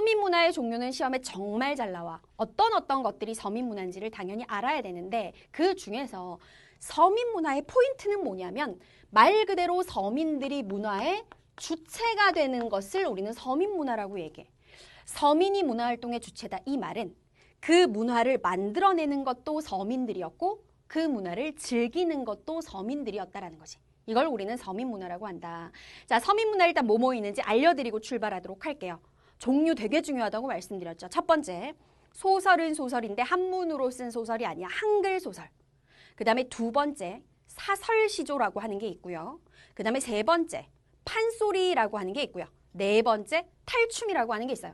서민문화의 종류는 시험에 정말 잘 나와. 어떤 것들이 서민문화인지를 당연히 알아야 되는데 그 중에서 서민문화의 포인트는 뭐냐면 말 그대로 서민들이 문화의 주체가 되는 것을 우리는 서민문화라고 얘기해. 서민이 문화활동의 주체다. 이 말은 그 문화를 만들어내는 것도 서민들이었고 그 문화를 즐기는 것도 서민들이었다라는 거지. 이걸 우리는 서민문화라고 한다. 자, 서민문화 일단 뭐뭐 있는지 알려드리고 출발하도록 할게요. 종류 되게 중요하다고 말씀드렸죠. 첫 번째, 소설은 소설인데 한문으로 쓴 소설이 아니야. 한글 소설. 그 다음에 두 번째, 사설시조라고 하는 게 있고요. 그 다음에 세 번째, 판소리라고 하는 게 있고요. 네 번째, 탈춤이라고 하는 게 있어요.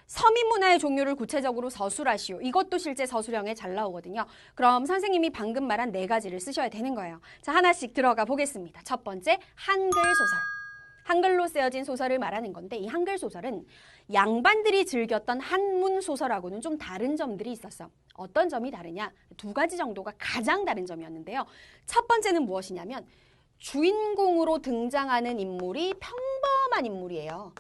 서민문화의 종류를 구체적으로 서술하시오. 이것도 실제 서술형에 잘 나오거든요. 그럼 선생님이 방금 말한 네 가지를 쓰셔야 되는 거예요. 자, 하나씩 들어가 보겠습니다. 첫 번째, 한글 소설. 한글로 쓰여진 소설을 말하는 건데 이 한글 소설은 양반들이 즐겼던 한문 소설하고는 좀 다른 점들이 있었어. 어떤 점이 다르냐? 두 가지 정도가 가장 다른 점이었는데요. 첫 번째는 무엇이냐면 주인공으로 등장하는 인물이 평범한 인물이에요.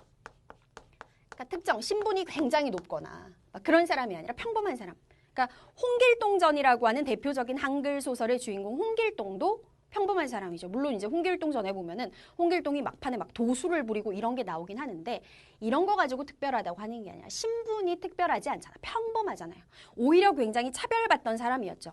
그러니까 특정 신분이 굉장히 높거나 그런 사람이 아니라 평범한 사람. 그러니까 홍길동전이라고 하는 대표적인 한글 소설의 주인공 홍길동도 평범한 사람이죠. 물론 이제 홍길동 전에 보면은 홍길동이 막판에 막 도수를 부리고 이런 게 나오긴 하는데 이런 거 가지고 특별하다고 하는 게 아니라 신분이 특별하지 않잖아. 평범하잖아요. 오히려 굉장히 차별받던 사람이었죠.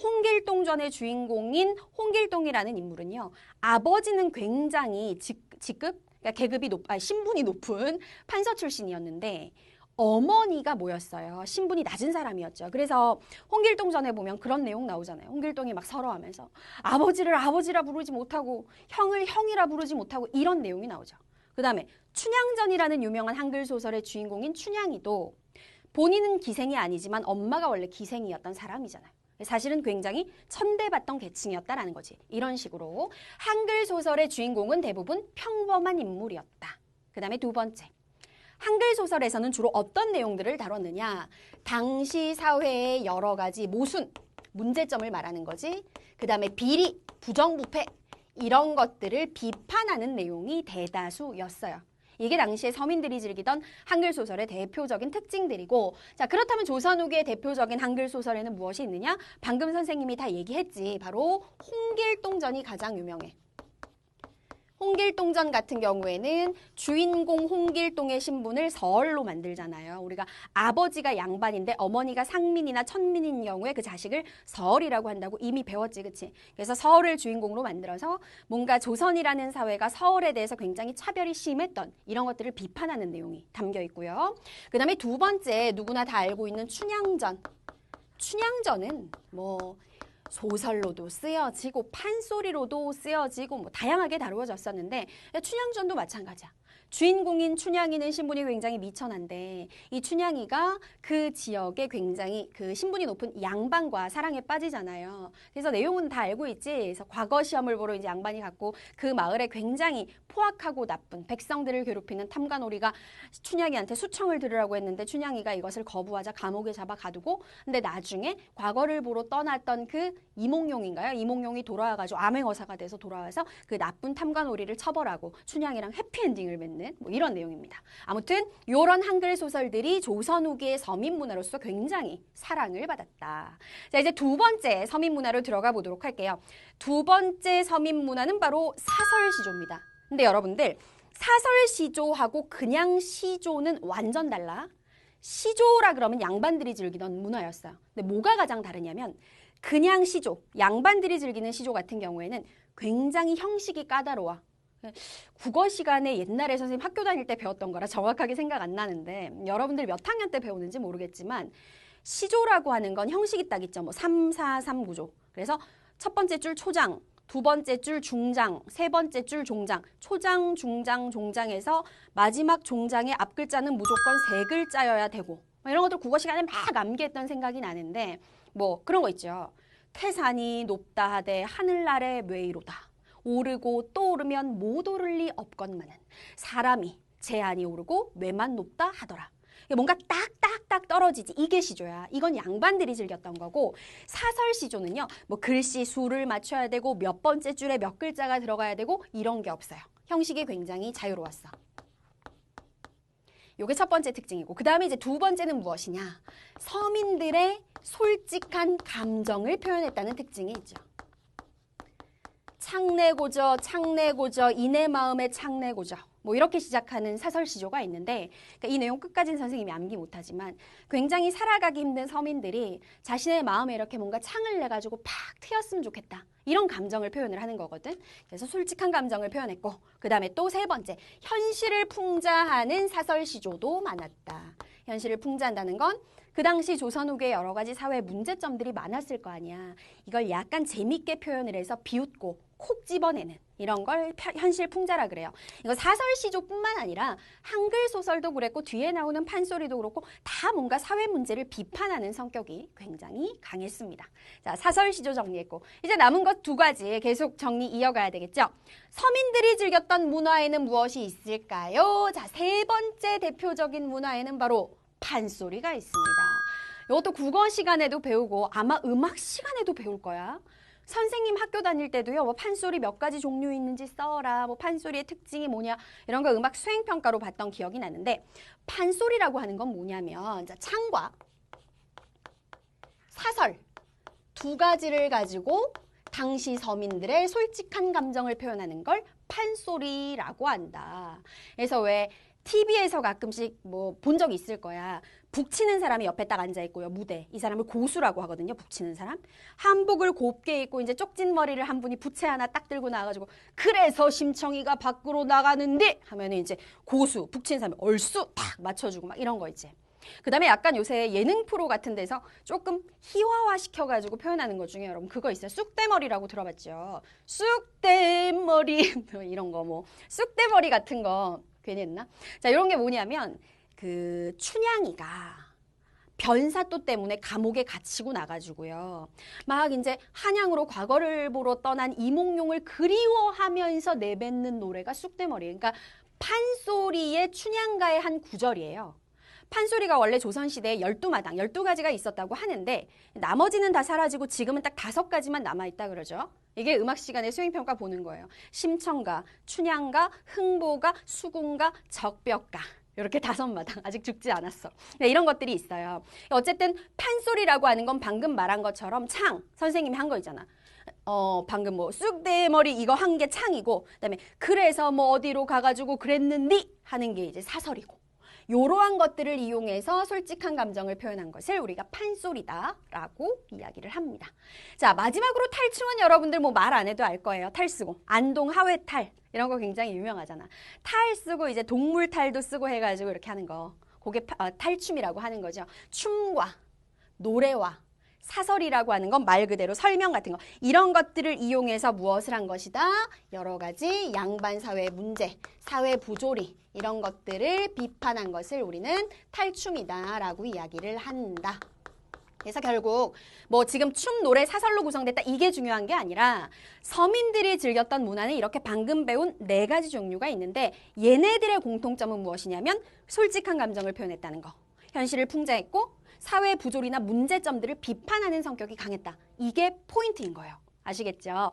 홍길동전의 주인공인 홍길동이라는 인물은요. 아버지는 굉장히 직급, 그러니까 신분이 높은 판서 출신이었는데 어머니가 뭐였어요? 신분이 낮은 사람이었죠. 그래서 홍길동전에 보면 그런 내용 나오잖아요. 홍길동이 막 서러워하면서 아버지를 아버지라 부르지 못하고 형을 형이라 부르지 못하고 이런 내용이 나오죠. 그 다음에 춘향전이라는 유명한 한글 소설의 주인공인 춘향이도 본인은 기생이 아니지만 엄마가 원래 기생이었던 사람이잖아요. 사실은 굉장히 천대받던 계층이었다라는 거지. 이런 식으로 한글 소설의 주인공은 대부분 평범한 인물이었다. 그 다음에 두 번째. 한글 소설에서는 주로 어떤 내용들을 다뤘느냐? 당시 사회의 여러 가지 모순, 문제점을 말하는 거지. 그 다음에 비리, 부정부패 이런 것들을 비판하는 내용이 대다수였어요. 이게 당시에 서민들이 즐기던 한글 소설의 대표적인 특징들이고 자 그렇다면 조선 후기의 대표적인 한글 소설에는 무엇이 있느냐? 방금 선생님이 다 얘기했지. 바로 홍길동전이 가장 유명해. 홍길동전 같은 경우에는 주인공 홍길동의 신분을 서얼로 만들잖아요. 우리가 아버지가 양반인데 어머니가 상민이나 천민인 경우에 그 자식을 서얼이라고 한다고 이미 배웠지, 그치? 그래서 서얼을 주인공으로 만들어서 뭔가 조선이라는 사회가 서얼에 대해서 굉장히 차별이 심했던 이런 것들을 비판하는 내용이 담겨 있고요. 그 다음에 두 번째, 누구나 다 알고 있는 춘향전. 춘향전은 소설로도 쓰여지고 판소리로도 쓰여지고 다양하게 다루어졌었는데 춘향전도 마찬가지야. 주인공인 춘향이는 신분이 굉장히 미천한데 이 춘향이가 그 지역에 굉장히 그 신분이 높은 양반과 사랑에 빠지잖아요. 그래서 내용은 다 알고 있지. 그래서 과거 시험을 보러 이제 양반이 갔고 그 마을에 굉장히 포악하고 나쁜 백성들을 괴롭히는 탐관오리가 춘향이한테 수청을 들으라고 했는데 춘향이가 이것을 거부하자 감옥에 잡아 가두고 근데 나중에 과거를 보러 떠났던 그 이몽룡인가요? 이몽룡이 돌아와가지고 암행어사가 돼서 돌아와서 그 나쁜 탐관오리를 처벌하고 춘향이랑 해피엔딩을 맺는 이런 내용입니다. 아무튼 이런 한글 소설들이 조선 후기의 서민문화로서 굉장히 사랑을 받았다. 자 이제 두 번째 서민문화로 들어가 보도록 할게요. 두 번째 서민문화는 바로 사설시조입니다. 근데 여러분들 사설시조하고 그냥 시조는 완전 달라. 시조라 그러면 양반들이 즐기던 문화였어요. 근데 뭐가 가장 다르냐면 그냥 시조, 양반들이 즐기는 시조 같은 경우에는 굉장히 형식이 까다로워. 국어 시간에 옛날에 선생님 학교 다닐 때 배웠던 거라 정확하게 생각 안 나는데 여러분들 몇 학년 때 배우는지 모르겠지만 시조라고 하는 건 형식이 딱 있죠. 3, 4, 3 구조. 그래서 첫 번째 줄 초장, 두 번째 줄 중장, 세 번째 줄 종장, 초장, 중장, 종장에서 마지막 종장의 앞 글자는 무조건 세 글자여야 되고 이런 것들 국어 시간에 막 암기했던 생각이 나는데 그런 거 있죠. 태산이 높다 하되 하늘 아래 뇌이로다. 오르고 또 오르면 못 오를 리 없건만은 사람이 제한이 오르고 뇌만 높다 하더라. 뭔가 딱딱딱 떨어지지. 이게 시조야. 이건 양반들이 즐겼던 거고 사설 시조는요. 글씨 수를 맞춰야 되고 몇 번째 줄에 몇 글자가 들어가야 되고 이런 게 없어요. 형식이 굉장히 자유로웠어. 요게 첫 번째 특징이고, 그 다음에 이제 두 번째는 무엇이냐? 서민들의 솔직한 감정을 표현했다는 특징이 있죠. 창내고저, 이내 마음의 창내고저. 뭐 이렇게 시작하는 사설시조가 있는데, 그러니까 이 내용 끝까지는 선생님이 암기 못하지만 굉장히 살아가기 힘든 서민들이 자신의 마음에 이렇게 뭔가 창을 내가지고 팍 트였으면 좋겠다. 이런 감정을 표현을 하는 거거든. 그래서 솔직한 감정을 표현했고, 그 다음에 또 세 번째, 현실을 풍자하는 사설시조도 많았다. 현실을 풍자한다는 건 그 당시 조선 후기에 여러 가지 사회 문제점들이 많았을 거 아니야. 이걸 약간 재밌게 표현을 해서 비웃고 콕 집어내는 이런 걸 현실 풍자라 그래요. 이거 사설시조뿐만 아니라 한글 소설도 그랬고 뒤에 나오는 판소리도 그렇고 다 뭔가 사회 문제를 비판하는 성격이 굉장히 강했습니다. 자, 사설시조 정리했고 이제 남은 것 두 가지 계속 정리 이어가야 되겠죠. 서민들이 즐겼던 문화에는 무엇이 있을까요? 자, 세 번째 대표적인 문화에는 바로 판소리가 있습니다. 이것도 국어 시간에도 배우고 아마 음악 시간에도 배울 거야. 선생님 학교 다닐 때도요, 뭐 판소리 몇 가지 종류 있는지 써라, 뭐 판소리의 특징이 뭐냐, 이런 거 음악 수행평가로 봤던 기억이 나는데, 판소리라고 하는 건 뭐냐면, 자, 창과 사설 두 가지를 가지고 당시 서민들의 솔직한 감정을 표현하는 걸 판소리라고 한다. 그래서 왜 TV에서 가끔씩 뭐 본 적이 있을 거야. 북치는 사람이 옆에 딱 앉아있고요. 무대. 이 사람을 고수라고 하거든요. 북치는 사람. 한복을 곱게 입고 이제 쪽진 머리를 한 분이 부채 하나 딱 들고 나와가지고 그래서 심청이가 밖으로 나가는데 하면은 이제 고수, 북치는 사람이 얼쑤 딱 맞춰주고 막 이런 거 있지. 그 다음에 약간 요새 예능 프로 같은 데서 조금 희화화 시켜가지고 표현하는 것 중에 여러분 그거 있어요. 쑥대머리라고 들어봤죠. 쑥대머리 이런 거 뭐 쑥대머리 같은 거 괜히 했나? 자, 이런 게 뭐냐면 그 춘향이가 변사또 때문에 감옥에 갇히고 나가지고요. 막 이제 한양으로 과거를 보러 떠난 이몽룡을 그리워하면서 내뱉는 노래가 쑥대머리. 그러니까 판소리의 춘향가의 한 구절이에요. 판소리가 원래 조선시대에 12마당, 12가지가 있었다고 하는데 나머지는 다 사라지고 지금은 딱 5가지만 남아있다 그러죠. 이게 음악 시간에 수행평가 보는 거예요. 심청가, 춘향가, 흥보가, 수궁가, 적벽가. 이렇게 5마당 아직 죽지 않았어. 네, 이런 것들이 있어요. 어쨌든 판소리라고 하는 건 방금 말한 것처럼 창, 선생님이 한 거 있잖아. 방금 뭐 쑥대머리 이거 한 게 창이고 그다음에 그래서 뭐 어디로 가가지고 그랬는디 하는 게 이제 사설이고 이러한 것들을 이용해서 솔직한 감정을 표현한 것을 우리가 판소리다라고 이야기를 합니다. 자, 마지막으로 탈춤은 여러분들 뭐 말 안 해도 알 거예요. 탈 쓰고 안동 하회탈 이런 거 굉장히 유명하잖아. 탈 쓰고 이제 동물탈도 쓰고 해가지고 이렇게 하는 거. 그게 탈춤이라고 하는 거죠. 춤과 노래와 사설이라고 하는 건 말 그대로 설명 같은 거. 이런 것들을 이용해서 무엇을 한 것이다? 여러 가지 양반 사회 문제, 사회 부조리 이런 것들을 비판한 것을 우리는 탈춤이다라고 이야기를 한다. 그래서 결국 뭐 지금 춤, 노래, 사설로 구성됐다 이게 중요한 게 아니라 서민들이 즐겼던 문화는 이렇게 방금 배운 4가지 종류가 있는데 얘네들의 공통점은 무엇이냐면 솔직한 감정을 표현했다는 거. 현실을 풍자했고 사회 부조리나 문제점들을 비판하는 성격이 강했다. 이게 포인트인 거예요. 아시겠죠?